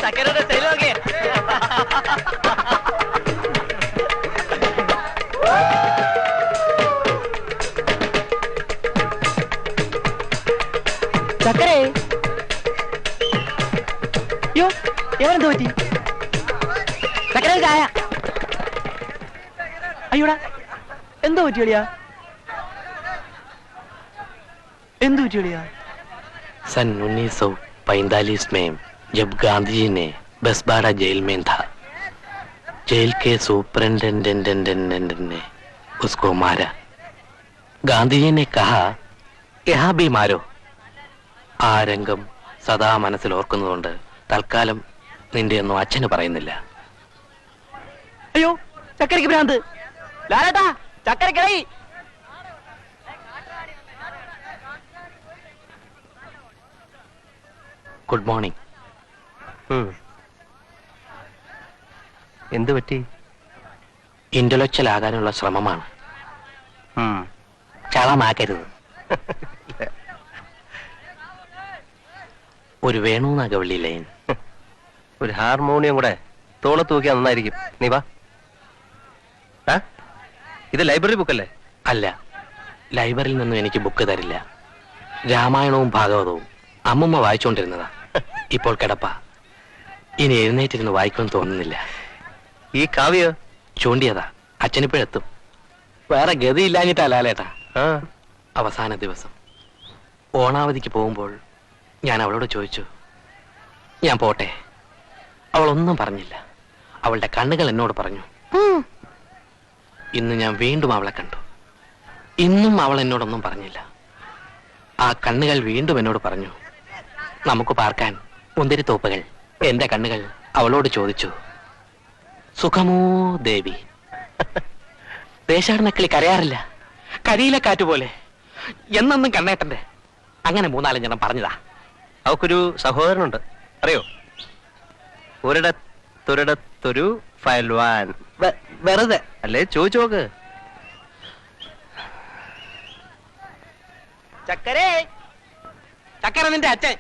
ചക്കരയുടെ style നോക്കിയേ. ചക്കരേ, യോ എവനെന്ത് പറ്റി? ചക്കര ചായ. അയ്യോടാ, എന്തോ പറ്റിയടിയാ? എന്തു പറ്റിയടിയാ? सन 1945 में जब गांधी जी ने बसबाड़ा जेल में था, जेल के सुपरिंटेंडेंट ने उसको मारा. गांधी जी ने कहा यहाँ भी मारो. ആ രംഗം സദാ മനസ്സിൽ ഓർക്കുന്നതുകൊണ്ട് തൽക്കാലം നിന്റെ ഒന്നും അച്ഛന് പറയുന്നില്ല. അയ്യോ, ചക്കരയ്ക്ക് ഭ്രാന്ത്. ലാലേട്ടാ, ചക്കരക്കിടയി. Good morning. എന്ത് പറ്റി? ഇന്റലക്ച്വൽ ആകാനുള്ള ശ്രമമാണ്. ചളമാക്കരുത്. ഒരു വേണുനാഗവള്ളി ലൈൻ. ഒരു ഹാർമോണിയം കൂടെ തോളത്ത് തൂക്കിയാൽ നന്നായിരിക്കും. നീ വാ. ഇത് ലൈബ്രറി ബുക്കല്ലേ? അല്ല, ലൈബ്രറിയിൽ നിന്നും എനിക്ക് ബുക്ക് തരില്ല. രാമായണവും ഭാഗവതവും അമ്മുമ്മ വായിച്ചുകൊണ്ടിരുന്നതാ. ഇപ്പോൾ കിടപ്പ. ഇനി എഴുന്നേറ്റിരുന്ന് വായിക്കുമെന്ന് തോന്നുന്നില്ല. ഈ കാവ്യ ചൂണ്ടിയതാ. അച്ഛനിപ്പോഴെത്തും. വേറെ ഗതിയില്ലാഞ്ഞിട്ടാ ലാലേട്ടാ. അവസാന ദിവസം ഓണാവധിക്ക് പോകുമ്പോൾ ഞാൻ അവളോട് ചോദിച്ചു, ഞാൻ പോട്ടെ. അവളൊന്നും പറഞ്ഞില്ല. അവളുടെ കണ്ണുകൾ എന്നോട് പറഞ്ഞു. ഇന്ന് ഞാൻ വീണ്ടും അവളെ കണ്ടു. ഇന്നും അവൾ എന്നോടൊന്നും പറഞ്ഞില്ല. ആ കണ്ണുകൾ വീണ്ടും എന്നോട് പറഞ്ഞു, നമുക്ക് പാർക്കാൻ മുന്തിരിത്തോപ്പുകൾ. എന്റെ കണ്ണുകൾ അവളോട് ചോദിച്ചു, സുഖമോ ദേവി? ദേശാടനക്കിളി കരയാറില്ല, കരിയിലെ കാറ്റുപോലെ. എന്നെന്നും കണ്ണേട്ടന്റെ. അങ്ങനെ 3-4 പറഞ്ഞതാ. അവക്കൊരു സഹോദരനുണ്ട്, അറിയോ? ഒരിടത്തൊരിടത്തൊരു ഫയൽവാൻ. വെറുതെ അല്ലേ, ചോദിച്ചു നോക്ക്. ചക്കരേ, ചക്കര നിന്റെ അച്ഛൻ.